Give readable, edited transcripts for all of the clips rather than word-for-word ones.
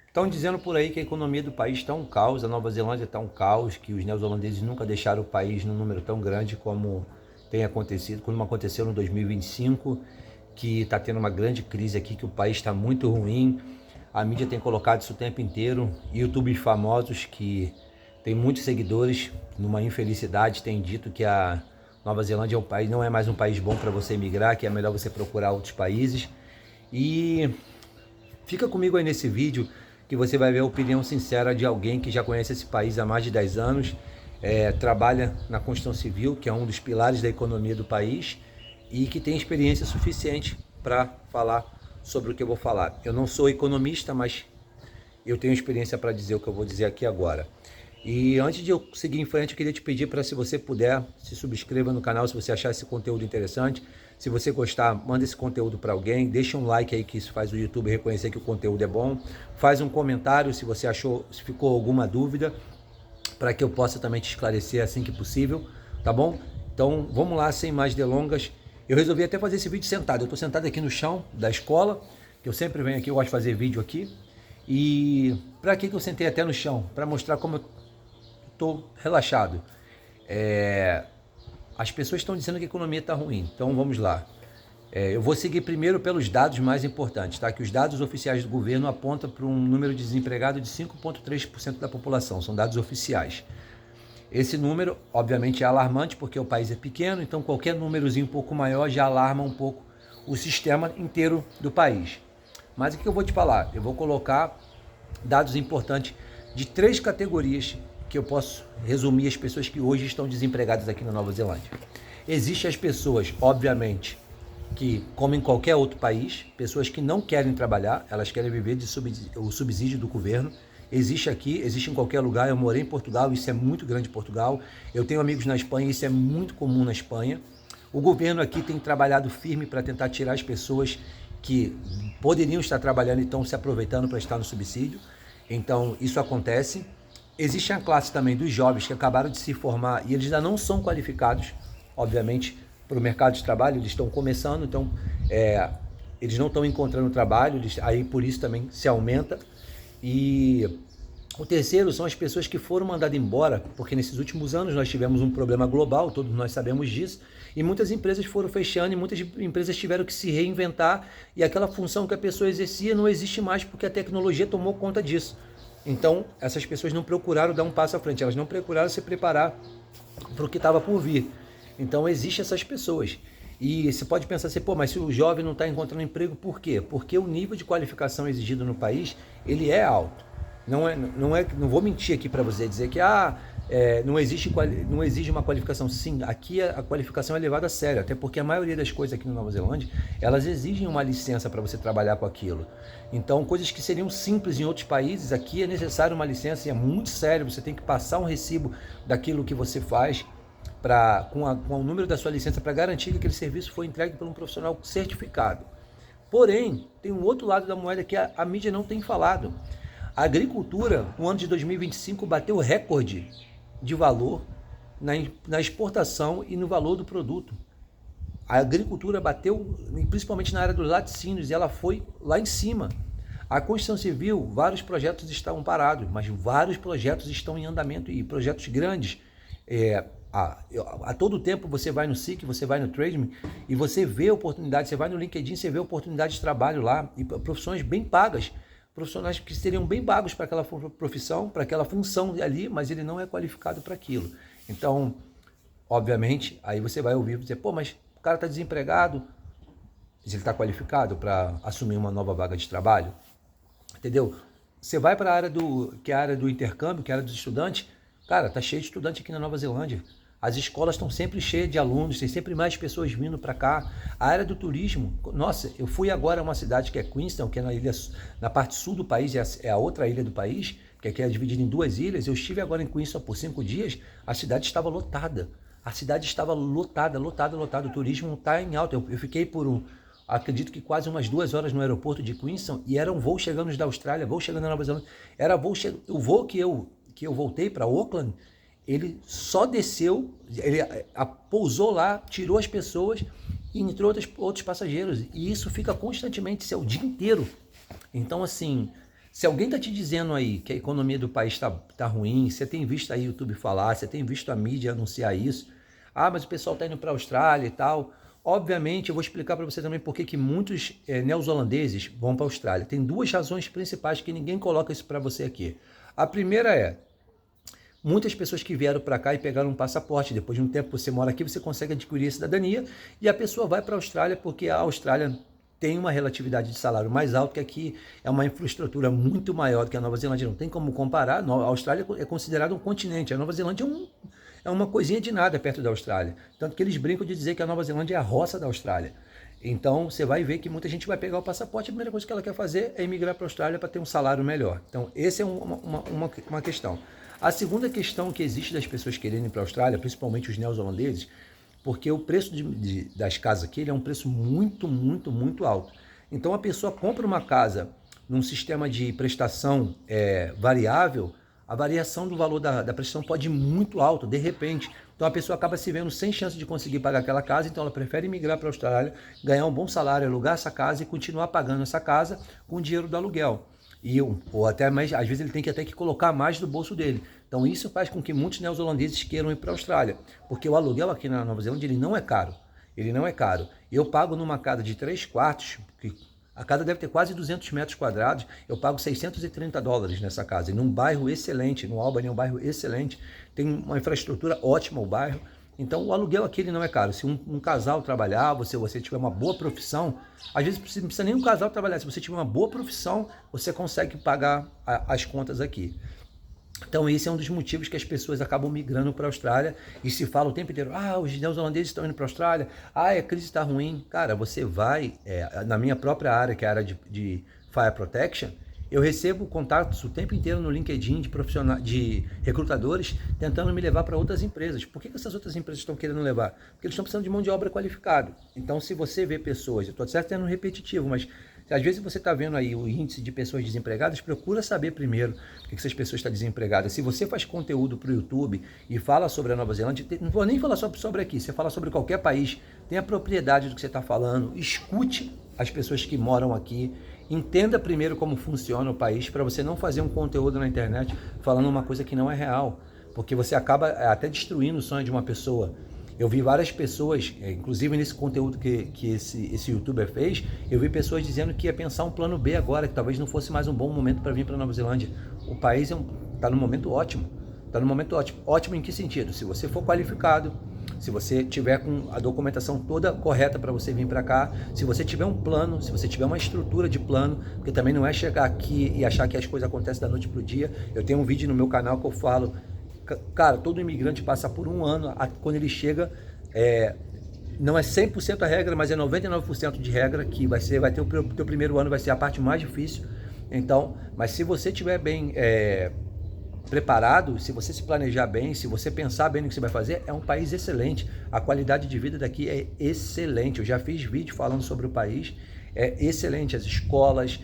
Estão dizendo por aí que a economia do país está um caos, a Nova Zelândia está um caos, que os neozelandeses nunca deixaram o país num número tão grande como tem acontecido, como aconteceu no 2025, que está tendo uma grande crise aqui, que o país está muito ruim. A mídia tem colocado isso o tempo inteiro. YouTubers famosos que têm muitos seguidores, numa infelicidade, têm dito que a Nova Zelândia é um país, não é mais um país bom para você emigrar, que é melhor você procurar outros países. E fica comigo aí nesse vídeo que você vai ver a opinião sincera de alguém que já conhece esse país há mais de 10 anos, trabalha na construção civil, que é um dos pilares da economia do país, e que tem experiência suficiente para falar sobre o que eu vou falar. Eu não sou economista, mas eu tenho experiência para dizer o que eu vou dizer aqui agora. E antes de eu seguir em frente, eu queria te pedir para, se você puder, se subscreva no canal se você achar esse conteúdo interessante. Se você gostar, manda esse conteúdo para alguém, deixa um like aí, que isso faz o YouTube reconhecer que o conteúdo é bom. Faz um comentário se você achou, se ficou alguma dúvida, para que eu possa também te esclarecer assim que possível, tá bom? Então vamos lá, sem mais delongas. Eu resolvi até fazer esse vídeo sentado. Eu estou sentado aqui no chão da escola, que eu sempre venho aqui, eu gosto de fazer vídeo aqui. E para que eu sentei até no chão? Para mostrar como eu estou relaxado. As pessoas estão dizendo que a economia está ruim, então vamos lá. Eu vou seguir primeiro pelos dados mais importantes, tá? Que os dados oficiais do governo apontam para um número de desempregados de 5,3% da população, são dados oficiais. Esse número, obviamente, é alarmante, porque o país é pequeno, então qualquer númerozinho um pouco maior já alarma um pouco o sistema inteiro do país. Mas o que eu vou te falar? Eu vou colocar dados importantes de 3 categorias que eu posso resumir as pessoas que hoje estão desempregadas aqui na Nova Zelândia. Existem as pessoas, obviamente, que, como em qualquer outro país, pessoas que não querem trabalhar, elas querem viver de o subsídio do governo. Existe aqui, existe em qualquer lugar. Eu morei em Portugal, isso é muito grande em Portugal. Eu tenho amigos na Espanha, isso é muito comum na Espanha. O governo aqui tem trabalhado firme para tentar tirar as pessoas que poderiam estar trabalhando e estão se aproveitando para estar no subsídio. Então, isso acontece. Existe a classe também dos jovens que acabaram de se formar e eles ainda não são qualificados, obviamente, para o mercado de trabalho. Eles estão começando, então eles não estão encontrando trabalho, aí por isso também se aumenta. E o terceiro são as pessoas que foram mandadas embora, porque nesses últimos anos nós tivemos um problema global, todos nós sabemos disso, e muitas empresas foram fechando e muitas empresas tiveram que se reinventar, e aquela função que a pessoa exercia não existe mais porque a tecnologia tomou conta disso. Então, essas pessoas não procuraram dar um passo à frente, elas não procuraram se preparar para o que estava por vir. Então, existem essas pessoas. E você pode pensar assim, pô, mas se o jovem não está encontrando emprego, por quê? Porque o nível de qualificação exigido no país, ele é alto. Não vou mentir aqui para você dizer que não exige uma qualificação. Sim, aqui a qualificação é levada a sério, até porque a maioria das coisas aqui na Nova Zelândia, elas exigem uma licença para você trabalhar com aquilo. Então, coisas que seriam simples em outros países, aqui é necessário uma licença e é muito sério, você tem que passar um recibo daquilo que você faz com o número da sua licença para garantir que aquele serviço foi entregue por um profissional certificado. Porém, tem um outro lado da moeda que a mídia não tem falado. A agricultura, no ano de 2025, bateu recorde de valor na exportação e no valor do produto. A agricultura bateu, principalmente na área dos laticínios, e ela foi lá em cima. A construção civil, vários projetos estavam parados, mas vários projetos estão em andamento, e projetos grandes. A todo tempo você vai no SIC, você vai no Trade-me e você vê oportunidades, você vai no LinkedIn, você vê oportunidades de trabalho lá, e profissões bem pagas, profissionais que seriam bem pagos para aquela profissão, para aquela função ali, mas ele não é qualificado para aquilo. Então, obviamente, aí você vai ouvir e dizer, pô, mas o cara está desempregado, ele está qualificado para assumir uma nova vaga de trabalho? Entendeu? Você vai para a área que é a área do intercâmbio, que é a área dos estudantes, cara, tá cheio de estudante aqui na Nova Zelândia. As escolas estão sempre cheias de alunos, tem sempre mais pessoas vindo para cá. A área do turismo, nossa, eu fui agora a uma cidade que é Queenstown, que é na parte sul do país, é a outra ilha do país, que aqui é dividida em 2 ilhas. Eu estive agora em Queenstown por 5 dias, a cidade estava lotada. A cidade estava lotada. O turismo está em alta. Eu fiquei acredito que quase umas 2 horas no aeroporto de Queenstown, e era um voo chegando da Austrália, voo chegando da Nova Zelândia. O voo que eu voltei para Auckland, ele só desceu, ele pousou lá, tirou as pessoas e entrou outros passageiros. E isso fica constantemente, isso é o dia inteiro. Então, assim, Se alguém está te dizendo aí que a economia do país tá ruim, você tem visto aí o YouTube falar, você tem visto a mídia anunciar isso, mas o pessoal está indo para a Austrália e tal. Obviamente, eu vou explicar para você também por que muitos neozelandeses vão para a Austrália. Tem duas razões principais que ninguém coloca isso para você aqui. A primeira é, muitas pessoas que vieram para cá e pegaram um passaporte, depois de um tempo você mora aqui, você consegue adquirir a cidadania e a pessoa vai para a Austrália porque a Austrália tem uma relatividade de salário mais alto, que aqui é uma infraestrutura muito maior do que a Nova Zelândia. Não tem como comparar. A Austrália é considerada um continente, a Nova Zelândia é uma coisinha de nada perto da Austrália. Tanto que eles brincam de dizer que a Nova Zelândia é a roça da Austrália. Então você vai ver que muita gente vai pegar o passaporte, a primeira coisa que ela quer fazer é emigrar para a Austrália para ter um salário melhor. Então essa é uma questão. A segunda questão que existe das pessoas querendo ir para a Austrália, principalmente os neozelandeses, porque o preço das casas aqui ele é um preço muito, muito, muito alto. Então a pessoa compra uma casa num sistema de prestação variável, a variação do valor da prestação pode ir muito alto, de repente. Então a pessoa acaba se vendo sem chance de conseguir pagar aquela casa, então ela prefere migrar para a Austrália, ganhar um bom salário, alugar essa casa e continuar pagando essa casa com o dinheiro do aluguel. Ou até mais, às vezes ele tem que até que colocar mais do bolso dele. Então isso faz com que muitos neozelandeses queiram ir para a Austrália, porque o aluguel aqui na Nova Zelândia ele não é caro. Ele não é caro. Eu pago numa casa de 3 quartos, que a casa deve ter quase 200 metros quadrados, eu pago $630 nessa casa, e num bairro excelente, no Albany é um bairro excelente, tem uma infraestrutura ótima o bairro. Então o aluguel aqui ele não é caro. Se um casal trabalhar, você tiver uma boa profissão, às vezes você não precisa nem um casal trabalhar, se você tiver uma boa profissão, você consegue pagar as contas aqui. Então esse é um dos motivos que as pessoas acabam migrando para a Austrália e se fala o tempo inteiro, os neozelandeses estão indo para a Austrália, a crise está ruim. Cara, você vai, na minha própria área, que é a área de Fire Protection, eu recebo contatos o tempo inteiro no LinkedIn de recrutadores tentando me levar para outras empresas. Por que essas outras empresas estão querendo levar? Porque eles estão precisando de mão de obra qualificada. Então, se você vê pessoas, eu estou certo sendo repetitivo, mas às vezes você está vendo aí o índice de pessoas desempregadas, procura saber primeiro por que essas pessoas estão desempregadas. Se você faz conteúdo para o YouTube e fala sobre a Nova Zelândia, não vou nem falar sobre aqui, você fala sobre qualquer país, tenha propriedade do que você está falando, escute as pessoas que moram aqui, entenda primeiro como funciona o país para você não fazer um conteúdo na internet falando uma coisa que não é real, porque você acaba até destruindo o sonho de uma pessoa. Eu vi várias pessoas, inclusive nesse conteúdo que esse youtuber fez, eu vi pessoas dizendo que ia pensar um plano B agora, que talvez não fosse mais um bom momento para vir para a Nova Zelândia. O país está num momento ótimo. Está num momento ótimo. Ótimo em que sentido? Se você for qualificado, se você tiver com a documentação toda correta para você vir para cá, se você tiver um plano, se você tiver uma estrutura de plano, porque também não é chegar aqui e achar que as coisas acontecem da noite para o dia. Eu tenho um vídeo no meu canal que eu falo, cara, todo imigrante passa por um ano, quando ele chega, não é 100% a regra, mas é 99% de regra, que vai ter o teu primeiro ano, vai ser a parte mais difícil. Então, mas se você estiver bem preparado, se você se planejar bem, se você pensar bem no que você vai fazer, é um país excelente. A qualidade de vida daqui é excelente. Eu já fiz vídeo falando sobre o país, é excelente. As escolas,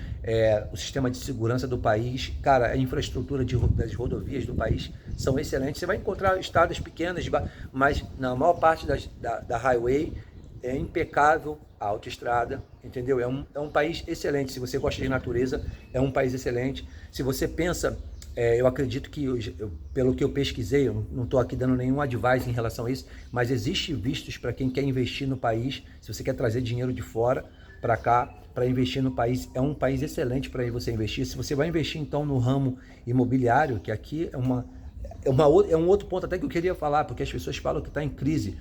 o sistema de segurança do país, cara, a infraestrutura das rodovias do país são excelentes. Você vai encontrar estradas pequenas, mas na maior parte da highway é impecável a autoestrada, entendeu? É um país excelente. Se você gosta de natureza, é um país excelente. Se você pensa... eu acredito que, pelo que eu pesquisei, eu não estou aqui dando nenhum advice em relação a isso, mas existe vistos para quem quer investir no país. Se você quer trazer dinheiro de fora para cá, para investir no país, é um país excelente para você investir. Se você vai investir então no ramo imobiliário, que aqui é um outro ponto até que eu queria falar, porque as pessoas falam que está em crise.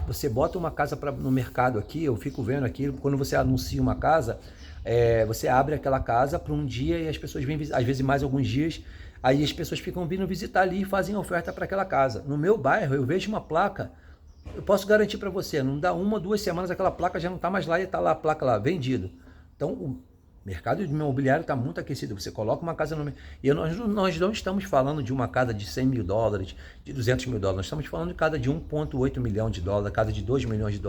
Você bota uma casa no mercado aqui, eu fico vendo aqui, quando você anuncia uma casa, você abre aquela casa para um dia e as pessoas vêm, às vezes mais alguns dias, aí as pessoas ficam vindo visitar ali e fazem oferta para aquela casa. No meu bairro eu vejo uma placa, eu posso garantir para você, não dá 1 ou 2 semanas aquela placa já não está mais lá e está lá a placa lá, vendido. Então o mercado imobiliário está muito aquecido. Você coloca uma casa no mercado, e nós não estamos falando de uma casa de $100 mil, de $200 mil, nós estamos falando de casa de $1,8 milhão, casa de $2 milhões.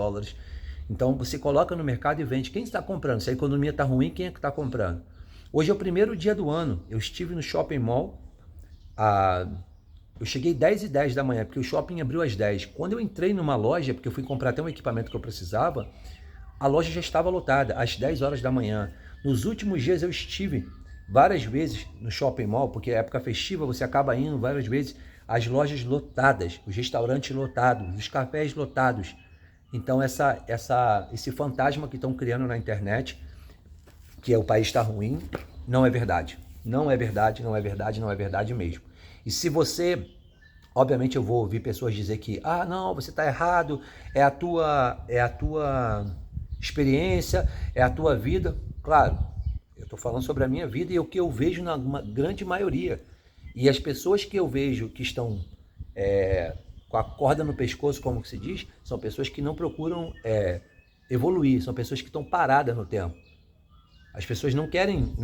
Então você coloca no mercado e vende. Quem está comprando? Se a economia está ruim, quem é que está comprando? Hoje é o primeiro dia do ano. Eu estive no shopping mall. Eu cheguei 10h10 da manhã, porque o shopping abriu às 10. Quando eu entrei numa loja, porque eu fui comprar até um equipamento que eu precisava, a loja já estava lotada às 10 horas da manhã. Nos últimos dias eu estive várias vezes no shopping mall, porque é época festiva, você acaba indo várias vezes, as lojas lotadas, os restaurantes lotados, os cafés lotados. Então esse fantasma que estão criando na internet, que o país está ruim, não é verdade. Não é verdade, não é verdade, não é verdade mesmo. E se você, obviamente eu vou ouvir pessoas dizer que, não, você está errado, é a tua experiência, é a tua vida. Claro, eu estou falando sobre a minha vida e o que eu vejo na grande maioria. E as pessoas que eu vejo que estão com a corda no pescoço, como se diz, são pessoas que não procuram evoluir, são pessoas que estão paradas no tempo. As pessoas não querem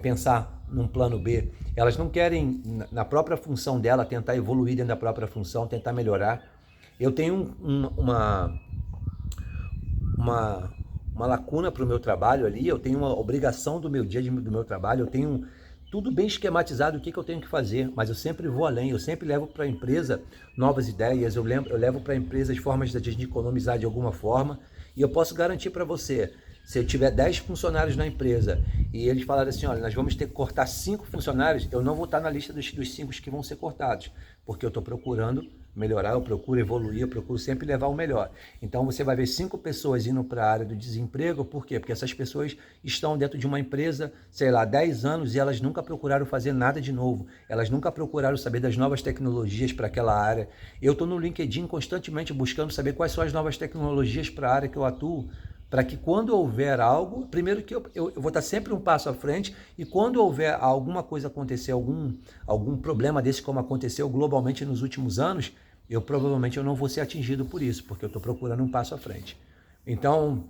pensar num plano B, elas não querem, na própria função dela, tentar evoluir dentro da própria função, tentar melhorar. Eu tenho uma lacuna para o meu trabalho ali, eu tenho uma obrigação do meu dia, do meu trabalho, eu tenho tudo bem esquematizado o que eu tenho que fazer, mas eu sempre vou além, eu sempre levo para a empresa novas ideias, eu levo para a empresa as formas de a gente economizar de alguma forma, e eu posso garantir para você, se eu tiver 10 funcionários na empresa e eles falarem assim, olha, nós vamos ter que cortar 5 funcionários, eu não vou estar na lista dos 5 que vão ser cortados, porque eu estou procurando melhorar, eu procuro evoluir, eu procuro sempre levar o melhor. Então você vai ver 5 pessoas indo para a área do desemprego, por quê? Porque essas pessoas estão dentro de uma empresa, sei lá, 10 anos e elas nunca procuraram fazer nada de novo, elas nunca procuraram saber das novas tecnologias para aquela área. Eu estou no LinkedIn constantemente buscando saber quais são as novas tecnologias para a área que eu atuo, para que quando houver algo, primeiro que eu vou estar sempre um passo à frente, e quando houver alguma coisa acontecer, algum problema desse como aconteceu globalmente nos últimos anos, provavelmente eu não vou ser atingido por isso, porque eu estou procurando um passo à frente. Então,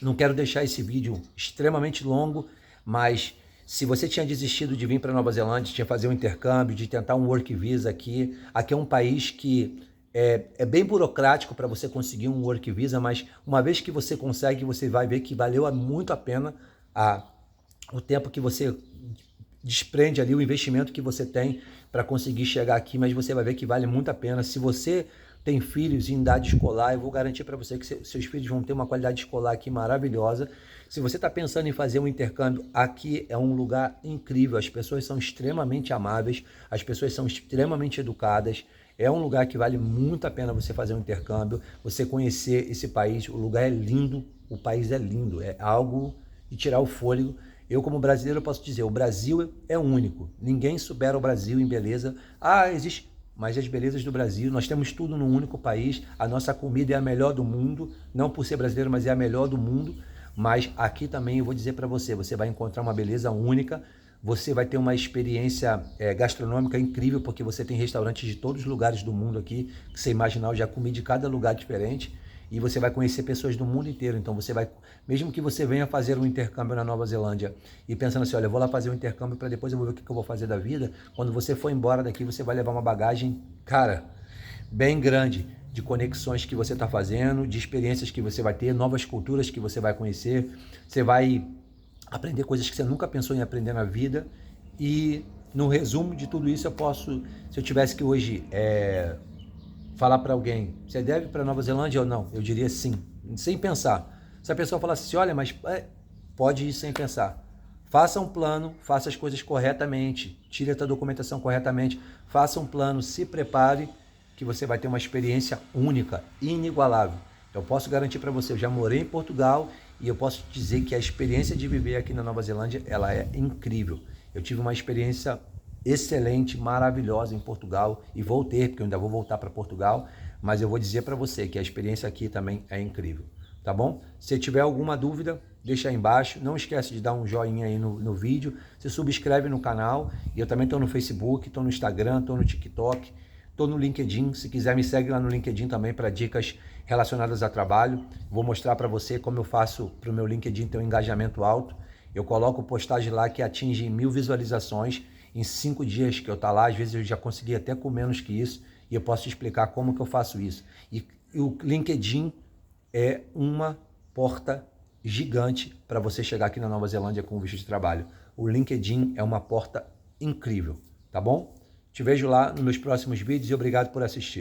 não quero deixar esse vídeo extremamente longo, mas se você tinha desistido de vir para Nova Zelândia, tinha fazer um intercâmbio, de tentar um work visa aqui é um país que é bem burocrático para você conseguir um work visa, mas uma vez que você consegue, você vai ver que valeu muito a pena o tempo que você desprende ali, o investimento que você tem para conseguir chegar aqui, mas você vai ver que vale muito a pena. Se você tem filhos em idade escolar, eu vou garantir para você que seus filhos vão ter uma qualidade escolar aqui maravilhosa. Se você está pensando em fazer um intercâmbio, aqui é um lugar incrível, as pessoas são extremamente amáveis, as pessoas são extremamente educadas. É um lugar que vale muito a pena você fazer um intercâmbio, você conhecer esse país. O lugar é lindo, o país é lindo, é algo de tirar o fôlego. Eu, como brasileiro, posso dizer, o Brasil é único. Ninguém supera o Brasil em beleza. Existe, mas as belezas do Brasil, nós temos tudo num único país. A nossa comida é a melhor do mundo, não por ser brasileiro, mas é a melhor do mundo. Mas aqui também eu vou dizer para você, você vai encontrar uma beleza única. Você vai ter uma experiência gastronômica incrível, porque você tem restaurantes de todos os lugares do mundo aqui, que você imaginar, eu já comi de cada lugar diferente, e você vai conhecer pessoas do mundo inteiro. Então você vai, mesmo que você venha fazer um intercâmbio na Nova Zelândia e pensando assim, olha, eu vou lá fazer um intercâmbio para depois eu vou ver o que eu vou fazer da vida, quando você for embora daqui, você vai levar uma bagagem, cara, bem grande, de conexões que você está fazendo, de experiências que você vai ter, novas culturas que você vai conhecer, você vai aprender coisas que você nunca pensou em aprender na vida. E no resumo de tudo isso, se eu tivesse que hoje falar para alguém, você deve ir para Nova Zelândia ou não? Eu diria sim, sem pensar. Se a pessoa falasse assim, olha, mas pode ir sem pensar. Faça um plano, faça as coisas corretamente, tire a tua documentação corretamente, faça um plano, se prepare, que você vai ter uma experiência única, inigualável. Eu posso garantir para você, eu já morei em Portugal e eu posso dizer que a experiência de viver aqui na Nova Zelândia, ela é incrível. Eu tive uma experiência excelente, maravilhosa em Portugal e vou ter, porque eu ainda vou voltar para Portugal, mas eu vou dizer para você que a experiência aqui também é incrível, tá bom? Se tiver alguma dúvida, deixa aí embaixo, não esquece de dar um joinha aí no vídeo, se subscreve no canal, e eu também estou no Facebook, estou no Instagram, estou no TikTok, estou no LinkedIn, se quiser me segue lá no LinkedIn também para dicas relacionadas a trabalho. Vou mostrar para você como eu faço para o meu LinkedIn ter um engajamento alto. Eu coloco postagem lá que atinge 1000 visualizações em 5 dias que eu estou lá, às vezes eu já consegui até com menos que isso, e eu posso te explicar como que eu faço isso. E o LinkedIn é uma porta gigante para você chegar aqui na Nova Zelândia com visto de trabalho. O LinkedIn é uma porta incrível, tá bom? Te vejo lá nos meus próximos vídeos e obrigado por assistir.